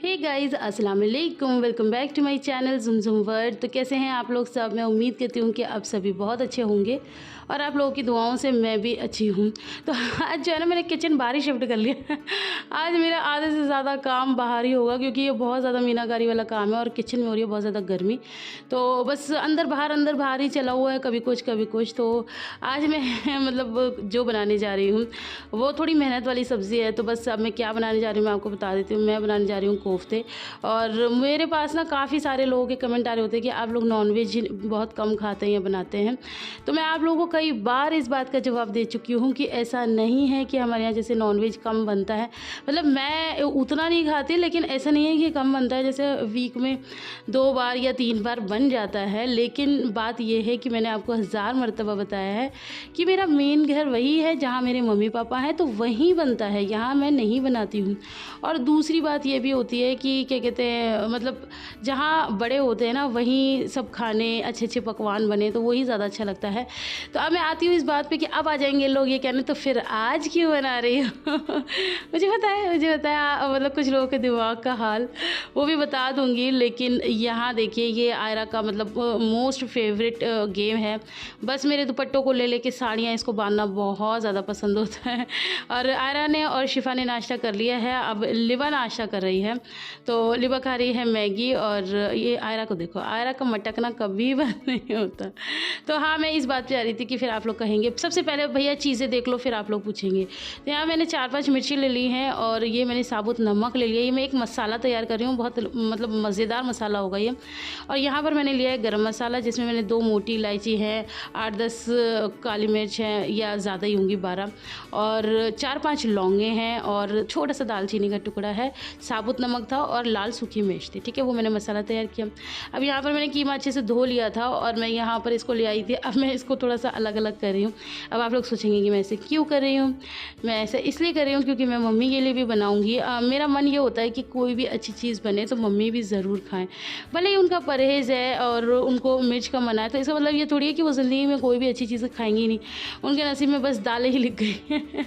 हे guys, अस्सलाम वालेकुम। Welcome back to my channel Zumzum world. तो कैसे हैं आप लोग सब? मैं उम्मीद करती हूँ कि आप सभी बहुत अच्छे होंगे और आप लोगों की दुआओं से मैं भी अच्छी हूँ। तो आज जो है ना, मैंने किचन बाहर ही शिफ्ट कर लिया। आज मेरा आधे से ज़्यादा काम बाहर ही होगा क्योंकि ये बहुत ज़्यादा मीनाकारी वाला काम है और किचन में हो रही है बहुत ज़्यादा गर्मी। तो बस अंदर बाहर ही चला हुआ है, कभी कुछ कभी कुछ। तो आज मैं मतलब जो बनाने जा रही हूँ वो थोड़ी मेहनत वाली सब्ज़ी है। तो बस अब मैं क्या बनाने जा रही हूँ मैं आपको बता देती हूँ। मैं बनाने जा रही हूँ कोफ्ते। और मेरे पास ना काफ़ी सारे लोगों के कमेंट आ रहे होते हैं कि आप लोग नॉनवेज बहुत कम खाते हैं या बनाते हैं। तो मैं आप लोगों को कई बार इस बात का जवाब दे चुकी हूँ कि ऐसा नहीं है कि हमारे यहाँ जैसे नॉनवेज कम बनता है। मतलब मैं उतना नहीं खाती, लेकिन ऐसा नहीं है कि कम बनता है। जैसे वीक में 2 बार या 3 बार बन जाता है। लेकिन बात यह है कि मैंने आपको 1000 मरतबा बताया है कि मेरा मेन घर वही है जहाँ मेरे मम्मी पापा हैं, तो वहीं बनता है, यहाँ मैं नहीं बनाती हूँ। और दूसरी बात ये भी होती है कि क्या कहते हैं, मतलब जहाँ बड़े होते हैं ना वहीं सब खाने अच्छे अच्छे पकवान बने तो वही ज़्यादा अच्छा लगता है। तो अब मैं आती हूँ इस बात पे कि अब आ जाएंगे लोग ये कहने तो फिर आज क्यों बना रही हो? मुझे बताया मतलब कुछ लोगों के दिमाग का हाल वो भी बता दूंगी। लेकिन यहाँ देखिए, ये आयरा का मतलब मोस्ट फेवरेट गेम है। बस मेरे दुपट्टों को ले लेके साड़ियाँ इसको बांधना बहुत ज़्यादा पसंद होता है। और आयरा ने और शिफा ने नाश्ता कर लिया है, अब लिबा नाश्ता कर रही है। तो लिबा खा रही है मैगी। और ये आयरा को देखो, आयरा का मटकना कभी बंद नहीं होता। तो हाँ, मैं इस बात पे आ रही थी कि फिर आप लोग कहेंगे सबसे पहले भैया चीज़ें देख लो फिर आप लोग पूछेंगे। तो यहाँ मैंने 4-5 मिर्ची ले ली हैं और ये मैंने साबुत नमक ले लिया। ये मैं एक मसाला तैयार कर रही हूँ, बहुत मतलब मज़ेदार मसाला होगा ये। और यहाँ पर मैंने लिया है गरम मसाला, जिसमें मैंने 2 मोटी इलायची है, 8-10 काली मिर्च है या ज़्यादा ही होंगी 12, और 4-5 लौंगे हैं और छोटा सा दालचीनी का टुकड़ा है। साबुत नमक था और लाल सूखी मिर्च थी। ठीक है, वो मैंने मसाला तैयार किया। अब यहाँ पर मैंने कीमा अच्छे से धो लिया था और मैं यहाँ पर इसको ले आई थी। अब मैं इसको थोड़ा सा अलग अलग कर रही हूँ। अब आप लोग सोचेंगे कि मैं ऐसे क्यों कर रही हूँ। मैं ऐसा इसलिए कर रही हूँ क्योंकि मैं मम्मी के लिए भी बनाऊँगी। मेरा मन ये होता है कि कोई भी अच्छी चीज़ बने तो मम्मी भी ज़रूर खाएँ। भले ही उनका परहेज़ है और उनको मिर्च का मना है, तो इसका मतलब ये थोड़ी है कि वो ज़िंदगी में कोई भी अच्छी चीज़ खाएंगी ही नहीं। उनके नसीब में बस दालें ही लिख गई हैं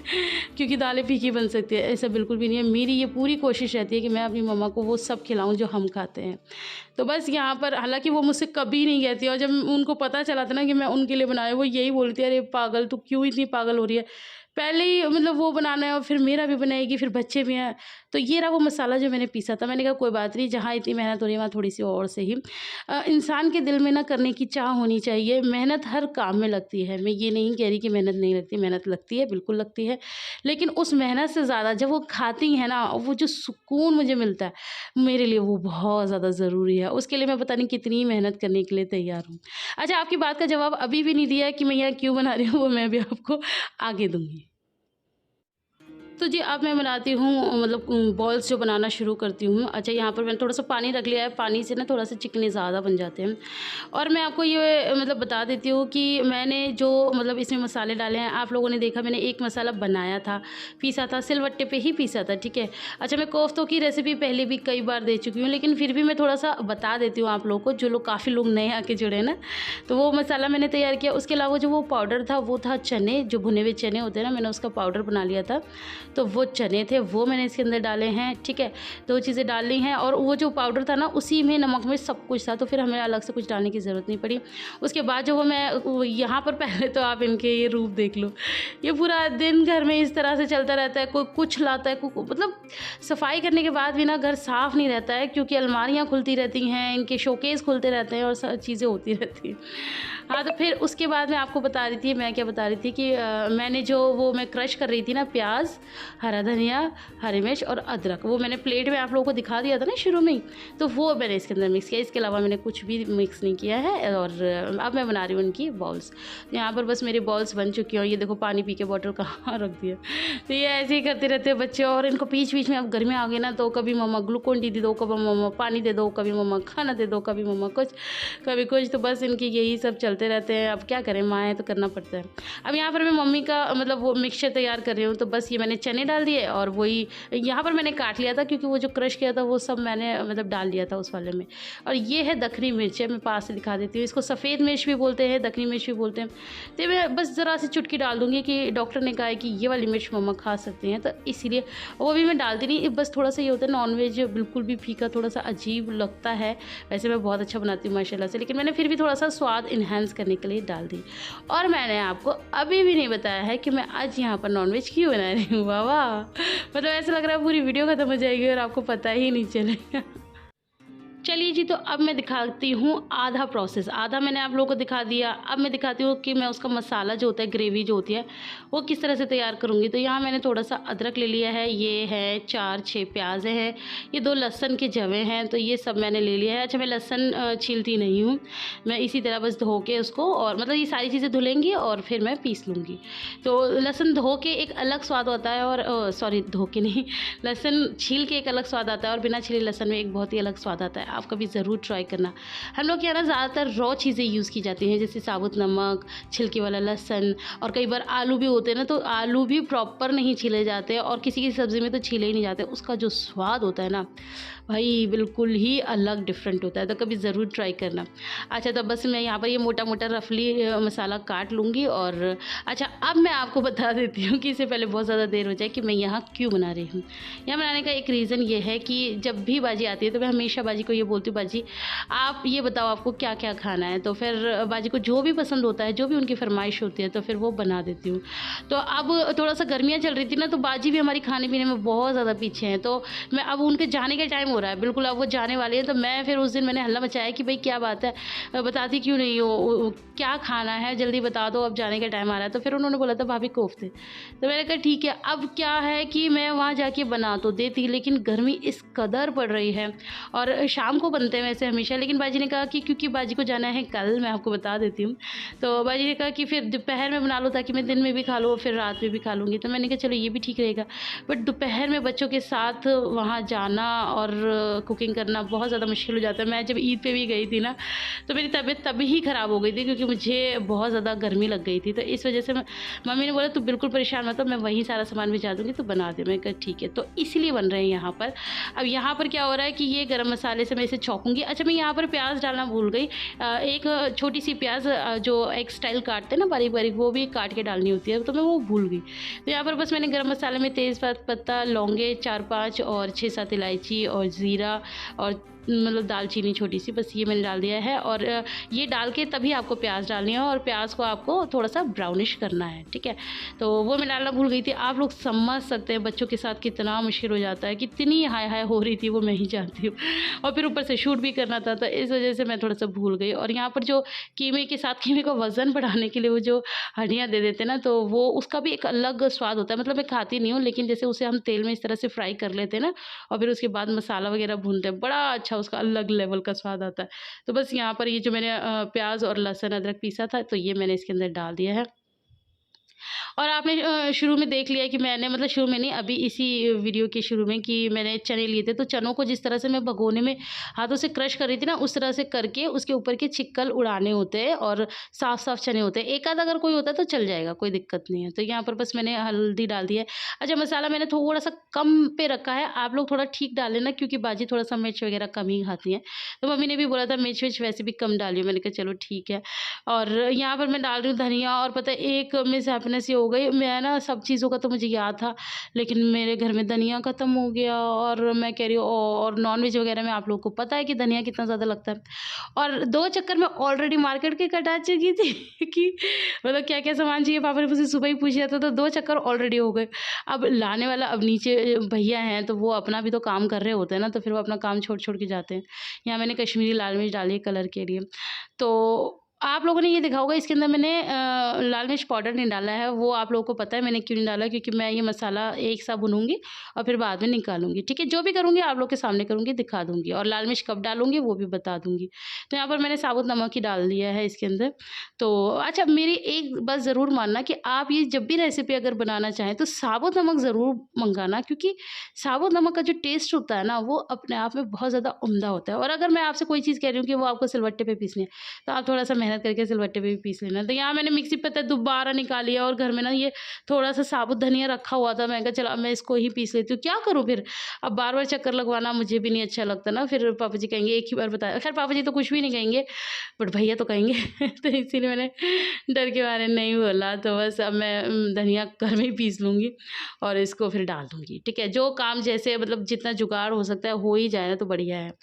क्योंकि दालें फीकी बन सकती है, ऐसा बिल्कुल भी नहीं है। मेरी ये पूरी कोशिश रहती है कि मैं अपनी मम्मा को वो सब खिलाऊं जो हम खाते हैं। तो बस यहाँ पर हालांकि वो मुझसे कभी नहीं कहती, और जब उनको पता चला था ना कि मैं उनके लिए बनाया, वो यही बोलती है, अरे पागल तू क्यों इतनी पागल हो रही है, पहले ही मतलब वो बनाना है और फिर मेरा भी बनाएगी, फिर बच्चे भी हैं। तो ये रहा वो मसाला जो मैंने पीसा था। मैंने कहा कोई बात नहीं, जहाँ इतनी मेहनत हो रही है वहाँ थोड़ी सी और से ही इंसान के दिल में ना करने की चाह होनी चाहिए। मेहनत हर काम में लगती है, मैं ये नहीं कह रही कि मेहनत नहीं लगती, मेहनत लगती है, बिल्कुल लगती है। लेकिन उस मेहनत से ज़्यादा जब वो खाती हैं ना, वो जो सुकून मुझे मिलता है, मेरे लिए वो बहुत ज़्यादा ज़रूरी है। उसके लिए मैं पता नहीं कितनी मेहनत करने के लिए तैयार हूँ। अच्छा, आपकी बात का जवाब अभी भी नहीं दिया है कि मैं यहाँ क्यों बना रही हूँ, वो मैं भी आपको आगे दूँगी। तो जी, अब मैं बनाती हूँ मतलब बॉल्स जो बनाना शुरू करती हूँ। अच्छा, यहाँ पर मैंने थोड़ा सा पानी रख लिया है, पानी से ना थोड़ा सा चिकने ज़्यादा बन जाते हैं। और मैं आपको ये मतलब बता देती हूँ कि मैंने जो मतलब इसमें मसाले डाले हैं, आप लोगों ने देखा मैंने एक मसाला बनाया था, पीसा था, सिलवट्टे पे ही पीसा था। ठीक है। अच्छा, मैं कोफ्तों की रेसिपी पहले भी कई बार दे चुकी हूँ, लेकिन फिर भी मैं थोड़ा सा बता देती हूँ आप लोगों को, जो लोग काफ़ी लोग नए आके जुड़े हैं ना। तो वो मसाला मैंने तैयार किया। उसके अलावा जो वो पाउडर था वो था चने, जो भुने हुए चने होते हैं ना, मैंने उसका पाउडर बना लिया था। तो वो चने थे वो मैंने इसके अंदर डाले हैं। ठीक है, 2 चीज़ें डाल ली हैं। और वो जो पाउडर था ना, उसी में नमक में सब कुछ था, तो फिर हमें अलग से कुछ डालने की ज़रूरत नहीं पड़ी। उसके बाद जो वो मैं यहाँ पर पहले तो आप इनके ये रूप देख लो। ये पूरा दिन घर में इस तरह से चलता रहता है, कोई कुछ लाता है, कोई मतलब सफाई करने के बाद भी ना घर साफ़ नहीं रहता है, क्योंकि अलमारियाँ खुलती रहती हैं, इनके शोकेस खुलते रहते हैं और सब चीज़ें होती रहती हैं। हाँ, तो फिर उसके बाद मैं आपको बता रही थी, मैं क्या बता रही थी कि मैंने जो वो मैं क्रश कर रही थी ना, प्याज, हरा धनिया, हरी मिर्च और अदरक, वो मैंने प्लेट में आप लोगों को दिखा दिया था ना शुरू में ही, तो वो मैंने इसके अंदर मिक्स किया। इसके अलावा मैंने कुछ भी मिक्स नहीं किया है। और अब मैं बना रही हूँ उनकी बॉल्स। यहाँ पर बस मेरी बॉल्स बन चुकी हैं। ये देखो, पानी पी के बॉटल कहाँ रख दिया। तो ये ऐसे ही करते रहते हैं बच्चे। और इनको बीच बीच में अब गर्मी आ गई ना, तो कभी मम्मा ग्लूकोन डी दे दो, कभी मम्मा पानी दे दो, कभी मम्मा खाना दे दो, कभी मम्मा कुछ कभी कुछ। तो बस इनकी यही सब चलता डालते रहते हैं, अब क्या करें, माँ है तो करना पड़ता है। अब यहाँ पर मैं मम्मी का मतलब वो मिक्सचर तैयार कर रही हूँ, तो बस ये मैंने चने डाल दिए और वही यहाँ पर मैंने काट लिया था क्योंकि वो जो क्रश किया था वो सब मैंने मतलब डाल दिया था उस वाले में। और ये है दखनी मिर्च है, मैं पास से दिखा देती हूँ, इसको सफ़ेद मिर्च भी बोलते हैं, दखनी मिर्च भी बोलते हैं। तो मैं बस ज़रा सी चुटकी डाल दूँगी कि डॉक्टर ने कहा है कि ये वाली मिर्च मम्मा खा सकती हैं, तो इसीलिए वो भी मैं डालती नहीं। बस थोड़ा-सा ये होता है नॉन-वेज बिल्कुल भी फीका थोड़ा-सा अजीब लगता है। वैसे मैं बहुत अच्छा बनाती हूँ माशाल्लाह से, लेकिन मैंने फिर भी थोड़ा-सा स्वाद एनहांस करने के लिए डाल दी। और मैंने आपको अभी भी नहीं बताया है कि मैं आज यहाँ पर नॉन-वेज क्यों बना रही हूँ। वाह वाह! मतलब ऐसा लग रहा है पूरी वीडियो खत्म हो जाएगी और आपको पता ही नहीं चलेगा। चलिए जी, तो अब मैं दिखाती हूँ आधा प्रोसेस। आधा मैंने आप लोगों को दिखा दिया, अब मैं दिखाती हूँ कि मैं उसका मसाला जो होता है, ग्रेवी जो होती है, वो किस तरह से तैयार करूँगी। तो यहाँ मैंने थोड़ा-सा अदरक ले लिया है, ये है 4-6 प्याज़ हैं, ये 2 लहसुन के जवें हैं, तो ये सब मैंने ले लिया है। अच्छा, मैं लहसुन छीलती नहीं हूँ, मैं इसी तरह बस धो के उसको, और मतलब ये सारी चीज़ें धुलेंगी और फिर मैं पीस लूँगी। तो लहसुन धो के एक अलग स्वाद होता है, और सॉरी धो के नहीं, लहसुन छील के एक अलग स्वाद आता है और बिना छिले लहसुन में एक बहुत ही अलग स्वाद आता है। आप कभी ज़रूर ट्राई करना। हम लोग के यहाँ ना ज़्यादातर रॉ चीज़ें यूज़ की जाती हैं, जैसे साबुत नमक, छिलके वाला लहसुन, और कई बार आलू भी होते हैं ना, तो आलू भी प्रॉपर नहीं छीले जाते और किसी की सब्ज़ी में तो छीले ही नहीं जाते। उसका जो स्वाद होता है ना भाई, बिल्कुल ही अलग डिफरेंट होता है, तो कभी ज़रूर ट्राई करना। अच्छा, तो बस मैं यहाँ पर ये मोटा-मोटा रफली मसाला काट लूँगी। और अच्छा, अब मैं आपको बता देती हूँ कि इससे पहले बहुत ज़्यादा देर हो जाए कि मैं यहाँ क्यों बना रही हूँ। यहाँ बनाने का एक रीज़न ये है कि जब भी बाजी आती है तो मैं हमेशा बाजी को ये बोलती हूँ, बाजी आप ये बताओ आपको क्या-क्या खाना है? तो फिर बाजी को जो भी पसंद होता है, जो भी उनकी फ़रमाइश होती है, तो फिर वो बना देती हूँ। तो अब थोड़ा-सा गर्मियाँ चल रही थी ना, तो बाजी भी हमारी खाने-पीने में बहुत ज़्यादा पीछे हैं। तो मैं अब उनके जाने का टाइम हो रहा है, बिल्कुल अब वो जाने वाले हैं, तो मैं फिर उस दिन मैंने हल्ला मचाया कि भई क्या बात है, बताती क्यों नहीं हो? क्या खाना है? जल्दी बता दो, अब जाने का टाइम आ रहा है। तो फिर उन्होंने बोला था भाभी कोफ्ते। तो मैंने कहा ठीक है, अब क्या है कि मैं वहाँ जाके बना तो देती, लेकिन गर्मी इस कदर पड़ रही है, और शाम को बनते हैं वैसे हमेशा, लेकिन बाजी ने कहा कि क्योंकि बाजी को जाना है कल, मैं आपको बता देती हूँ, तो बाजी ने कहा कि फिर दोपहर में बना लो ताकि मैं दिन में भी खा लूँ और फिर रात में भी खा लूँगी। तो मैंने कहा चलो ये भी ठीक रहेगा, बट दोपहर में बच्चों के साथ वहाँ जाना और कुकिंग करना बहुत ज़्यादा मुश्किल हो जाता है। मैं जब ईद पे भी गई थी ना, तो मेरी तबीयत तभी ही ख़राब हो गई थी क्योंकि मुझे बहुत ज़्यादा गर्मी लग गई थी। तो इस वजह से मम्मी ने बोला तू बिल्कुल परेशान मत हो, मैं वहीं सारा सामान भिजा दूँगी, तू बना दे। मैंने कहा ठीक है, तो इसीलिए बन रहे हैं यहाँ पर। अब यहाँ पर क्या हो रहा है कि ये गरम मसाले से मैं इसे छौंकूँगी। अच्छा, मैं यहाँ पर प्याज़ डालना भूल गई। एक छोटी सी प्याज़ जो एक स्टाइल काटते हैं ना बारीक-बारीक, वो भी काट के डालनी होती है, तो मैं वो भूल गई। तो यहाँ पर बस मैंने गरम मसाले में तेज़पात पत्ता, लौंगे 4-5 और 6-7 इलायची और ज़ीरा और मतलब दालचीनी छोटी-सी, बस ये मैंने डाल दिया है। और ये डाल के तभी आपको प्याज़ डालनी है, और प्याज़ को आपको थोड़ा-सा ब्राउनिश करना है, ठीक है? तो वो मैं डालना भूल गई थी। आप लोग समझ सकते हैं बच्चों के साथ कितना मुश्किल हो जाता है, कितनी हाय-हाय हो रही थी वो मैं ही जानती हूँ, और फिर ऊपर से शूट भी करना था, तो इस वजह से मैं थोड़ा-सा भूल गई। और यहाँ पर जो कीमे के साथ कीमे का वज़न बढ़ाने के लिए वो जो हड्डियाँ दे देते हैं ना, तो वो उसका भी एक अलग स्वाद होता है। मतलब मैं खाती नहीं हूँ, लेकिन जैसे उसे हम तेल में इस तरह से फ्राई कर लेते हैं ना, और फिर उसके बाद मसाला वगैरह भूनते हैं, बड़ा अच्छा उसका अलग लेवल का स्वाद आता है। तो बस यहाँ पर ये जो मैंने प्याज़ और लहसुन अदरक पीसा था, तो ये मैंने इसके अंदर डाल दिया है। और आपने शुरू में देख लिया कि मैंने मतलब शुरू में नहीं, अभी इसी वीडियो के शुरू में, कि मैंने चने लिए थे, तो चनों को जिस तरह से मैं भगोने में हाथों से क्रश कर रही थी ना, उस तरह से करके उसके ऊपर के छिक्कल उड़ाने होते हैं, और साफ-साफ चने होते हैं। एक आध अगर कोई होता है तो चल जाएगा, कोई दिक्कत नहीं है। तो यहाँ पर बस मैंने हल्दी डाल दी है। अच्छा, मसाला मैंने थोड़ा-सा कम पे रखा है, आप लोग थोड़ा ठीक डाल लेना क्योंकि बाजी थोड़ा-सा मिर्च वगैरह कम ही खाती हैं। तो मम्मी ने भी बोला था मिर्च-विर्च वैसे भी कम डालियो, मैंने कहा चलो ठीक है। और यहाँ पर मैं डाल रही हूँ धनिया, और पता है एक मिसहैपनेस ये हो गई, मैं ना सब चीज़ों का तो मुझे याद था, लेकिन मेरे घर में धनिया ख़त्म हो गया, और मैं कह रही हूँ और नॉन-वेज वग़ैरह में आप लोगों को पता है कि धनिया कितना ज़्यादा लगता है। और 2 चक्कर मैं ऑलरेडी मार्केट के कटा चुकी थी कि मतलब क्या-क्या सामान चाहिए, पापा ने मुझसे सुबह ही पूछ लिया था, तो 2 चक्कर ऑलरेडी हो गए। अब लाने वाला अब नीचे भैया हैं, तो वो अपना भी तो काम कर रहे होते हैं ना, तो फिर वो अपना काम छोड़-छोड़ के जाते हैं। यहाँ मैंने कश्मीरी लाल मिर्च डाली है कलर के लिए। तो आप लोगों ने ये देखा होगा इसके अंदर मैंने लाल मिर्च पाउडर नहीं डाला है, वो आप लोगों को पता है मैंने क्यों नहीं डाला, क्योंकि मैं ये मसाला एक साथ भूनूँगी और फिर बाद में निकालूँगी, ठीक है? जो भी करूँगी आप लोग के सामने करूँगी, दिखा दूँगी, और लाल मिर्च कब डालूँगी वो भी बता दूँगी। तो यहाँ पर मैंने साबुत नमक ही डाल दिया है इसके अंदर। तो अच्छा, मेरी एक बात ज़रूर मानना कि आप ये जब भी रेसिपी अगर बनाना चाहें तो साबुत नमक ज़रूर मंगाना, क्योंकि साबुत नमक का जो टेस्ट होता है ना, वो अपने आप में बहुत ज़्यादा उम्दा होता है। और अगर मैं आपसे कोई चीज़ कह रही हूँ कि वो आपको सिलबट्टे पे पीसनी है, तो आप थोड़ा-सा मेहनत करके सिलबट्टे पे भी पीस लेना। तो यहाँ मैंने मिक्सी पता है दोबारा निकाली है और घर में ना ये थोड़ा-सा साबुत धनिया रखा हुआ था। मैंने कहा चलो अब मैं इसको ही पीस लेती हूँ, क्या करूँ फिर? अब बार-बार चक्कर लगवाना मुझे भी नहीं अच्छा लगता ना, फिर पापा जी कहेंगे एक ही बार बताया। खैर पापा जी तो कुछ भी नहीं कहेंगे, बट भैया तो कहेंगे तो इसीलिए मैंने डर के मारे नहीं बोला। तो बस अब मैं धनिया घर में ही पीस लूँगी और इसको फिर डाल दूँगी, ठीक है? जो काम जैसे मतलब जितना जुगाड़ हो सकता है हो ही जाए ना तो बढ़िया है।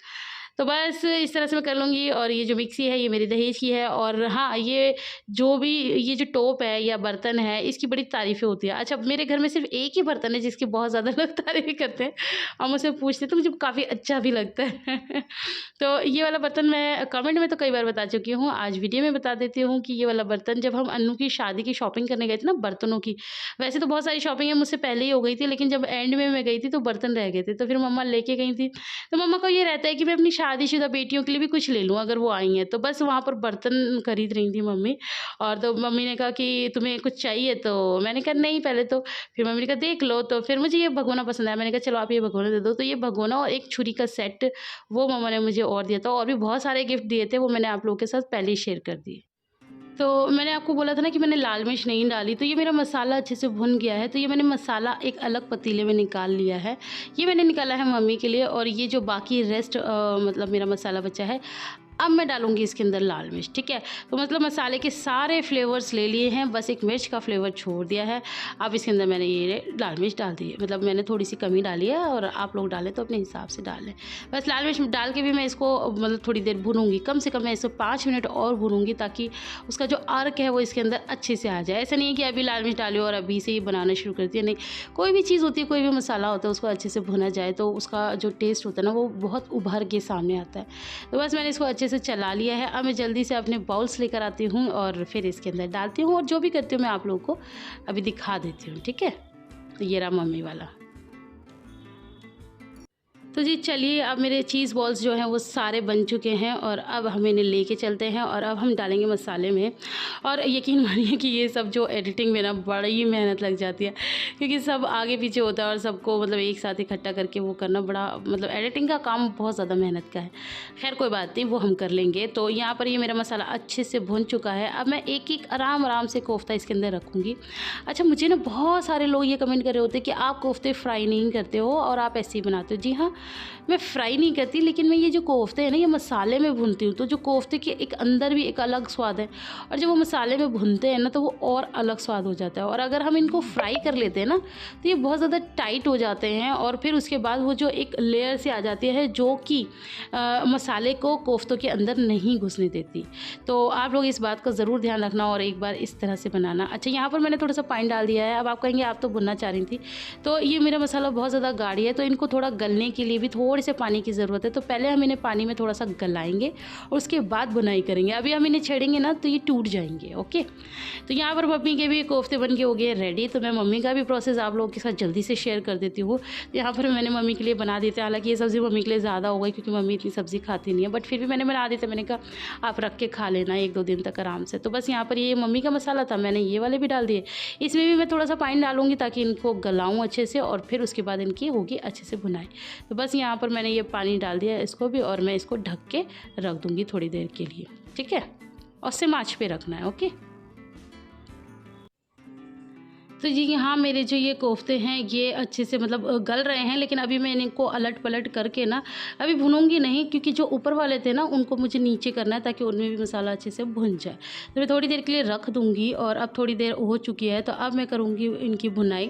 तो बस इस तरह से मैं कर लूँगी और ये जो मिक्सी है ये मेरी दहेज की है। और हाँ, ये जो भी ये जो टोप है या बर्तन है इसकी बड़ी तारीफ़ें होती हैं। अच्छा, मेरे घर में सिर्फ़ एक ही बर्तन है जिसकी बहुत ज़्यादा लोग तारीफ़ें करते हैं और मुझसे पूछते हैं तो मुझे काफ़ी अच्छा भी लगता है। तो ये वाला बर्तन मैं कमेंट में तो कई बार बता चुकी हूँ, आज वीडियो में बता देती हूँ कि ये वाला बर्तन जब हम अन्नू की शादी की शॉपिंग करने गए थे ना बर्तनों की, वैसे तो बहुत सारी शॉपिंग है मुझसे पहले ही हो गई थी, लेकिन जब एंड में मैं गई थी तो बर्तन रह गए थे, तो फिर मम्मा लेके गई थी। तो मम्मा को ये रहता है कि मैं अपनी शादीशुदा बेटियों के लिए भी कुछ ले लूँ अगर वो आई हैं, तो बस वहाँ पर बर्तन खरीद रही थी मम्मी। और तो मम्मी ने कहा कि तुम्हें कुछ चाहिए? तो मैंने कहा नहीं पहले तो। फिर मम्मी ने कहा देख लो, तो फिर मुझे ये भगोना पसंद आया, मैंने कहा चलो आप ये भगोना दे दो। तो ये भगोना और एक छुरी का सेट वो मम्मा ने मुझे और दिया था, और भी बहुत सारे गिफ्ट दिए थे, वो मैंने आप लोगों के साथ पहले ही शेयर कर दिए। तो मैंने आपको बोला था ना कि मैंने लाल मिर्च नहीं डाली, तो ये मेरा मसाला अच्छे से भुन गया है। तो ये मैंने मसाला एक अलग पतीले में निकाल लिया है। ये मैंने निकाला है मम्मी के लिए, और ये जो बाकी रेस्ट मतलब मेरा मसाला बचा है, अब मैं डालूँगी इसके अंदर लाल मिर्च, ठीक है? तो मतलब मसाले के सारे फ्लेवर्स ले लिए हैं, बस एक मिर्च का फ्लेवर छोड़ दिया है। अब इसके अंदर मैंने ये लाल मिर्च डाल दी है, मतलब मैंने थोड़ी-सी कमी डाली है और आप लोग डालें तो अपने हिसाब से डाल लें। बस लाल मिर्च डाल के भी मैं इसको मतलब थोड़ी देर भूनूँगी, कम से कम मैं इसको 5 मिनट और भूनूँगी ताकि उसका जो अर्क है वो इसके अंदर अच्छे से आ जाए। ऐसा नहीं है कि अभी लाल मिर्च डाली और अभी से ही बनाना शुरू कर दिया, नहीं। कोई भी चीज़ होती है, कोई भी मसाला होता है, उसको अच्छे से भुना जाए तो उसका जो टेस्ट होता है ना वो बहुत उभर के सामने आता है। तो बस मैंने इसको अच्छे से चला लिया है। अब मैं जल्दी से अपने बाउल्स लेकर आती हूँ और फिर इसके अंदर डालती हूँ, और जो भी करती हूँ मैं आप लोगों को अभी दिखा देती हूँ, ठीक है? तो ये रहा मम्मी वाला। तो जी चलिए, अब मेरे चीज़ बॉल्स जो हैं वो सारे बन चुके हैं और अब हम इन्हें लेके चलते हैं और अब हम डालेंगे मसाले में। और यकीन मानिए कि ये सब जो एडिटिंग में ना बड़ी मेहनत लग जाती है, क्योंकि सब आगे पीछे होता है और सबको मतलब एक साथ इकट्ठा करके वो करना बड़ा मतलब एडिटिंग का काम बहुत ज़्यादा मेहनत का है। खैर कोई बात नहीं, वो हम कर लेंगे। तो यहाँ पर ये मेरा मसाला अच्छे से भुन चुका है। अब मैं एक-एक आराम से कोफ्ता इसके अंदर रखूँगी। अच्छा, मुझे ना बहुत सारे लोग ये कमेंट कर रहे होते हैं कि आप कोफ्ते फ्राई नहीं करते हो और आप ऐसे ही बनाते हो। जी हाँ, मैं फ्राई नहीं करती, लेकिन मैं ये जो कोफ्ते हैं ना ये मसाले में भूनती हूँ, तो जो कोफ्ते के एक अंदर भी एक अलग स्वाद है, और जब वो मसाले में भूनते हैं ना तो वो और अलग स्वाद हो जाता है। और अगर हम इनको फ्राई कर लेते हैं ना तो ये बहुत ज़्यादा टाइट हो जाते हैं, और फिर उसके बाद वो जो एक लेयर से आ जाती है जो कि मसाले को कोफ्तों के अंदर नहीं घुसने देती। तो आप लोग इस बात का ज़रूर ध्यान रखना और एक बार इस तरह से बनाना। अच्छा, यहाँ पर मैंने थोड़ा सा पानी डाल दिया है। अब आप कहेंगे आप तो भुनना चाह रही थी, तो ये मेरा मसाला बहुत ज़्यादा गाढ़ी है, तो इनको थोड़ा गलने के लिए भी थोड़े से पानी की ज़रूरत है। तो पहले हम इन्हें पानी में थोड़ा सा गलाएंगे और उसके बाद बुनाई करेंगे। अभी हम इन्हें छेड़ेंगे ना तो ये टूट जाएंगे। ओके, तो यहाँ पर मम्मी के भी कोफ्ते बन के हो गए रेडी। तो मैं मम्मी का भी प्रोसेस आप लोगों के साथ जल्दी से शेयर कर देती हूँ। यहाँ पर मैंने मम्मी के लिए बना दी थी, हालांकि ये सब्ज़ी मम्मी के लिए ज़्यादा हो गई क्योंकि मम्मी इतनी सब्ज़ी खाती नहीं है, बट फिर भी मैंने बना दी थी। मैंने कहा आप रख के खा लेना 1-2 दिन तक आराम से। तो बस यहाँ पर ये मम्मी का मसाला था, मैंने ये वाले भी डाल दिए। इसमें भी मैं थोड़ा सा पानी डालूंगी ताकि इनको गलाऊँ अच्छे से, और फिर उसके बाद इनकी होगी अच्छे से बुनाई। तो बस यहाँ पर मैंने ये पानी डाल दिया इसको भी, और मैं इसको ढक के रख दूँगी थोड़ी देर के लिए, ठीक है? और सिम आँच पे रखना है। ओके, तो जी यहाँ मेरे जो ये कोफ्ते हैं ये अच्छे से मतलब गल रहे हैं, लेकिन अभी मैं इनको अलट पलट करके ना अभी भूनूंगी नहीं, क्योंकि जो ऊपर वाले थे ना उनको मुझे नीचे करना है ताकि उनमें भी मसाला अच्छे से भुन जाए। तो मैं थोड़ी देर के लिए रख दूंगी, और अब थोड़ी देर हो चुकी है तो अब मैं करूँगी इनकी भुनाई।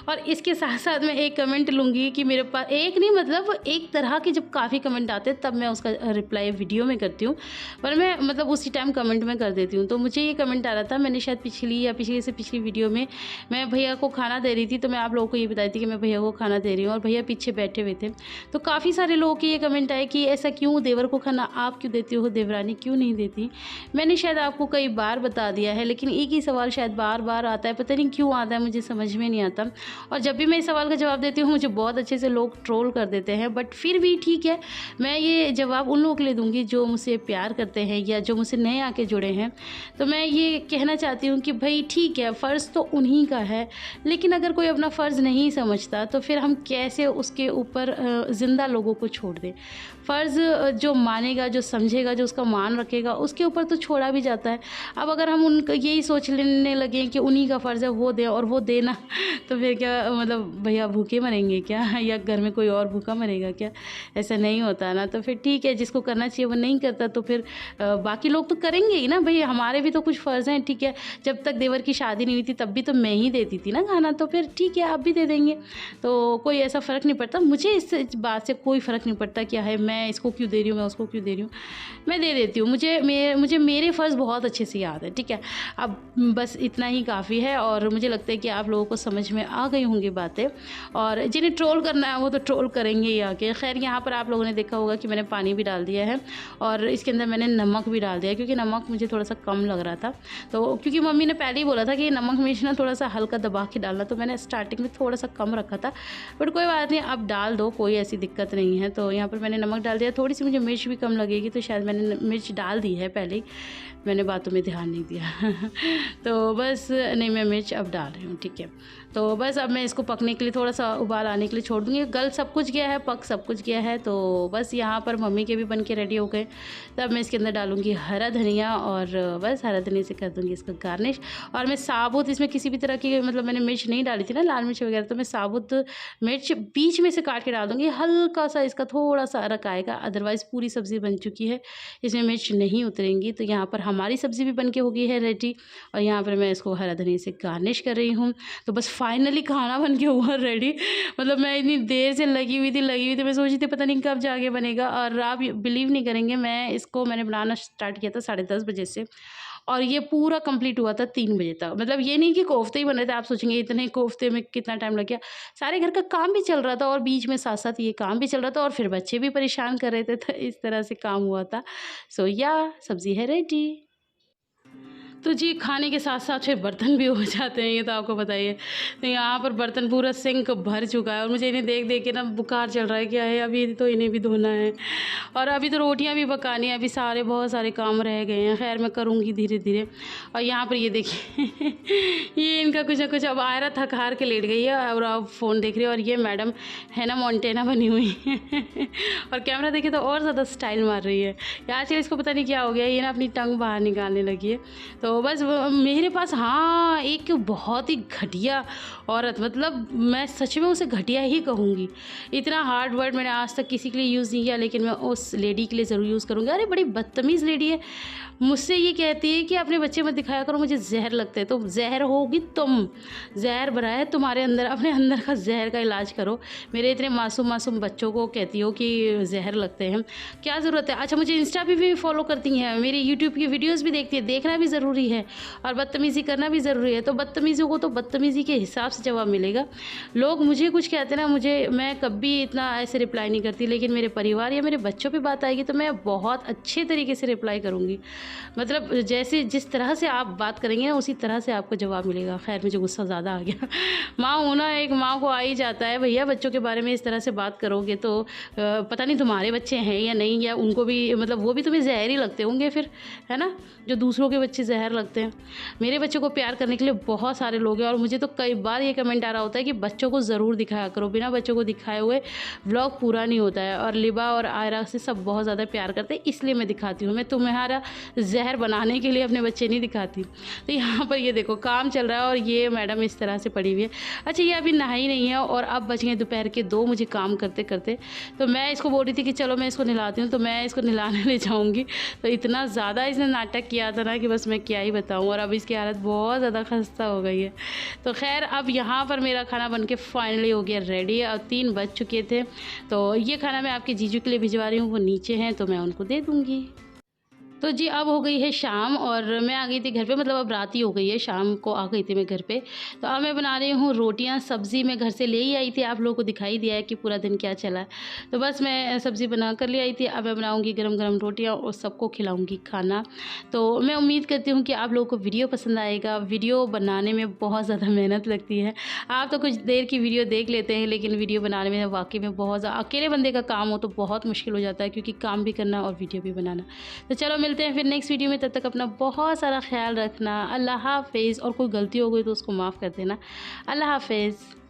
और इसके साथ साथ मैं एक कमेंट लूँगी कि मेरे पास एक नहीं मतलब एक तरह के जब काफ़ी कमेंट आते हैं तब मैं उसका रिप्लाई वीडियो में करती हूँ, पर मैं मतलब उसी टाइम कमेंट में कर देती हूँ। तो मुझे ये कमेंट आ रहा था, मैंने शायद पिछली या पिछली से पिछली वीडियो में मैं भैया को खाना दे रही थी, तो मैं आप लोगों को ये बताई थी कि मैं भैया को खाना दे रही हूँ और भैया पीछे बैठे हुए थे। तो काफ़ी सारे लोगों के ये कमेंट आए कि ऐसा क्यों, देवर को खाना आप क्यों देती हो, देवरानी क्यों नहीं देती। मैंने शायद आपको कई बार बता दिया है, लेकिन एक ही सवाल शायद बार बार आता है, पता नहीं क्यों आता है, मुझे समझ में नहीं आता। और जब भी मैं इस सवाल का जवाब देती हूँ मुझे बहुत अच्छे से लोग ट्रोल कर देते हैं, बट फिर भी ठीक है, मैं ये जवाब उन लोगों के लिए दूँगी जो मुझसे प्यार करते हैं या जो मुझसे नए आके जुड़े हैं। तो मैं ये कहना चाहती हूँ कि भाई ठीक है, फ़र्ज़ तो उन्हीं का है, लेकिन अगर कोई अपना फ़र्ज़ नहीं समझता तो फिर हम कैसे उसके ऊपर ज़िंदा लोगों को छोड़ दें। फ़र्ज़ जो मानेगा, जो समझेगा, जो उसका मान रखेगा, उसके ऊपर तो छोड़ा भी जाता है। अब अगर हम उनका यही सोच लेने लगें कि उन्हीं का फ़र्ज़ है वो दें और वो देना, तो फिर क्या मतलब भैया भूखे मरेंगे क्या या घर में कोई और भूखा मरेगा क्या? ऐसा नहीं होता ना। तो फिर ठीक है, जिसको करना चाहिए वो नहीं करता तो फिर बाकी लोग तो करेंगे ही ना भई, हमारे भी तो कुछ फ़र्ज़ हैं, ठीक है। जब तक देवर की शादी नहीं हुई थी तब भी तो मैं ही देती थी ना खाना, तो फिर ठीक है आप भी दे देंगे। तो कोई ऐसा फ़र्क नहीं पड़ता। मुझे इस बात से कोई फ़र्क नहीं पड़ता क्या है, मैं इसको क्यों दे रही हूँ, मैं उसको क्यों दे रही हूँ, मैं दे देती हूँ। मुझे मेरे फ़र्ज़ बहुत अच्छे से याद है, ठीक है। अब बस इतना ही काफ़ी है और मुझे लगता है कि आप लोगों को समझ में आ गई होंगी बातें, और जिन्हें ट्रोल करना है वो तो ट्रोल करेंगे ही आके। ख़ैर यहाँ पर आप लोगों ने देखा होगा कि मैंने पानी भी डाल दिया है और इसके अंदर मैंने नमक भी डाल दिया है, क्योंकि नमक मुझे थोड़ा-सा कम लग रहा था। तो क्योंकि मम्मी ने पहले ही बोला था कि नमक मिर्च ना थोड़ा-सा हल्का दबा के डालना, तो मैंने स्टार्टिंग में थोड़ा-सा कम रखा था। बट कोई बात नहीं, आप डाल दो, कोई ऐसी दिक्कत नहीं है। तो यहाँ पर मैंने नमक डाल दिया, थोड़ी-सी मुझे मिर्च भी कम लगेगी तो शायद मैंने मिर्च डाल दी है पहले ही, मैंने बातों में ध्यान नहीं दिया। तो बस नहीं, मैं मिर्च अब डाल रही हूँ, ठीक है। तो बस अब मैं इसको पकने के लिए थोड़ा-सा उबाल आने के लिए छोड़ दूँगी। गल सब कुछ गया है, पक सब कुछ गया है, तो बस यहाँ पर मम्मी के भी बन के रेडी हो गए। तब मैं इसके अंदर डालूँगी हरा धनिया और बस हरा धनिया से कर दूँगी इसका गार्निश। और मैं साबुत इसमें किसी भी तरह की मतलब मैंने मिर्च नहीं डाली थी ना, लाल मिर्च वगैरह, तो मैं साबुत मिर्च बीच में से काट के डाल दूँगी। हल्का-सा इसका थोड़ा-सा अरक आएगा, अदरवाइज़ पूरी सब्ज़ी बन चुकी है, इसमें मिर्च नहीं उतरेंगी। तो यहाँ पर हमारी सब्ज़ी भी बन के हो गई है रेडी और यहाँ पर मैं इसको हरा धनिया से गार्निश कर रही हूँ। तो बस फाइनली खाना बन के हुआ रेडी। मतलब मैं इतनी देर से लगी हुई थी, मैं सोच रही थी पता नहीं कब जाके बनेगा, और आप बिलीव नहीं करेंगे, मैंने बनाना स्टार्ट किया था 10:30 बजे से और ये पूरा कंप्लीट हुआ था 3 बजे तक। मतलब ये नहीं कि कोफ्ते ही बन रहे थे, आप सोचेंगे इतने कोफ्ते में कितना टाइम लग गया। सारे घर का काम भी चल रहा था और बीच में साथ-साथ ये काम भी चल रहा था और फिर बच्चे भी परेशान कर रहे थे, तो इस तरह से काम हुआ था। सो या सब्ज़ी है रेडी। तो जी, खाने के साथ-साथ फिर बर्तन भी हो जाते हैं, ये तो आपको पता ही है। तो यहाँ पर बर्तन पूरा सिंक भर चुका है और मुझे इन्हें देख-देख के ना बुखार चढ़ रहा है, क्या है अभी तो इन्हें भी धोना है और अभी तो रोटियाँ भी पकानी है, अभी बहुत सारे काम रह गए हैं। ख़ैर मैं करूँगी धीरे-धीरे। और यहाँ पर ये देखिए ये इनका कुछ ना कुछ, अब आयरा थक-हार के लेट गई है और अब फ़ोन देख रही है और ये मैडम है ना मोंटेना बनी हुई है और कैमरा देखे तो और ज़्यादा स्टाइल मार रही है। आजकल इसको पता नहीं क्या हो गया, ये ना अपनी टंग बाहर निकालने लगी है। तो बस मेरे पास हाँ, एक बहुत ही घटिया औरत, मतलब मैं सच में उसे घटिया ही कहूँगी। इतना हार्ड वर्ड मैंने आज तक किसी के लिए यूज़ नहीं किया, लेकिन मैं उस लेडी के लिए ज़रूर यूज़ करूँगी। अरे बड़ी बदतमीज़ लेडी है, मुझसे ये कहती है कि अपने बच्चे मत दिखाया करो, मुझे ज़हर लगता है। तो ज़हर होगी तुम, ज़हर भरा है तुम्हारे अंदर, अपने अंदर का ज़हर का इलाज करो। मेरे इतने मासूम बच्चों को कहती हो कि ज़हर लगते हैं, क्या ज़रूरत है। अच्छा, मुझे इंस्टा पे भी फॉलो करती हैं, मेरी यूट्यूब की वीडियोज़ भी देखती है, देखना भी ज़रूरी है और बदतमीज़ी करना भी ज़रूरी है। तो बदतमीज़ों को तो बदतमीज़ी के हिसाब से जवाब मिलेगा। लोग मुझे कुछ कहते हैं ना, मैं कभी इतना ऐसे रिप्लाई नहीं करती, लेकिन मेरे परिवार या मेरे बच्चों पे बात आएगी तो मैं बहुत अच्छे तरीके से रिप्लाई करूँगी। मतलब जैसे जिस तरह से आप बात करेंगे ना, उसी तरह से आपको जवाब मिलेगा। खैर मुझे गुस्सा ज़्यादा आ गया। माँ होना, एक माँ को आ ही जाता है, भैया बच्चों के बारे में इस तरह से बात करोगे तो पता नहीं तुम्हारे बच्चे हैं या नहीं, या उनको भी मतलब वो भी तुम्हें ज़हर ही लगते होंगे फिर, है ना, जो दूसरों के बच्चे ज़हर लगते हैं। मेरे बच्चों को प्यार करने के लिए बहुत सारे लोग हैं और मुझे तो कई बार ये कमेंट आ रहा होता है कि बच्चों को ज़रूर दिखाया करो, बिना बच्चों को दिखाए हुए व्लॉग पूरा नहीं होता है। और लिबा और आयरा से सब बहुत ज़्यादा प्यार करते हैं, इसलिए मैं दिखाती हूँ। मैं तुम्हारा ज़हर बनाने के लिए अपने बच्चे नहीं दिखाती। तो यहाँ पर ये देखो काम चल रहा है और ये मैडम इस तरह से पड़ी हुई है। अच्छा, ये अभी नहाई नहीं है और अब बच गए दोपहर के 2 मुझे काम करते करते। तो मैं इसको बोल रही थी कि चलो मैं इसको नहलाती हूँ, तो मैं इसको नहलाने ले जाऊँगी। तो इतना ज़्यादा इसने नाटक किया था ना कि बस मैं क्या ही बताऊँ, और अब इसकी हालत बहुत ज़्यादा खस्ता हो गई है। तो खैर अब यहाँ पर मेरा खाना बनके फाइनली हो गया रेडी और 3 बज चुके थे। तो ये खाना मैं आपके जीजू के लिए भिजवा रही हूँ, वो नीचे हैं तो मैं उनको दे दूँगी। तो जी अब हो गई है शाम और मैं आ गई थी घर पे, मतलब अब रात ही हो गई है, शाम को आ गई थी मैं घर पे। तो अब मैं बना रही हूँ रोटियाँ, सब्ज़ी मैं घर से ले ही आई थी, आप लोगों को दिखाई दिया है कि पूरा दिन क्या चला है। तो बस मैं सब्ज़ी बना कर ले आई थी, अब मैं बनाऊँगी गरम-गरम रोटियाँ और सबको खिलाऊँगी खाना। तो मैं उम्मीद करती हूँ कि आप लोगों को वीडियो पसंद आएगा। वीडियो बनाने में बहुत ज़्यादा मेहनत लगती है, आप तो कुछ देर की वीडियो देख लेते हैं, लेकिन वीडियो बनाने में वाक़ई में बहुत ज़्यादा, अकेले बंदे का काम हो तो बहुत मुश्किल हो जाता है, क्योंकि काम भी करना और वीडियो भी बनाना। तो चलो मिलते हैं फिर नेक्स्ट वीडियो में, तब तक अपना बहुत सारा ख्याल रखना। अल्लाह हाफ़िज़। और कोई गलती हो गई तो उसको माफ़ कर देना। अल्लाह हाफ़िज़।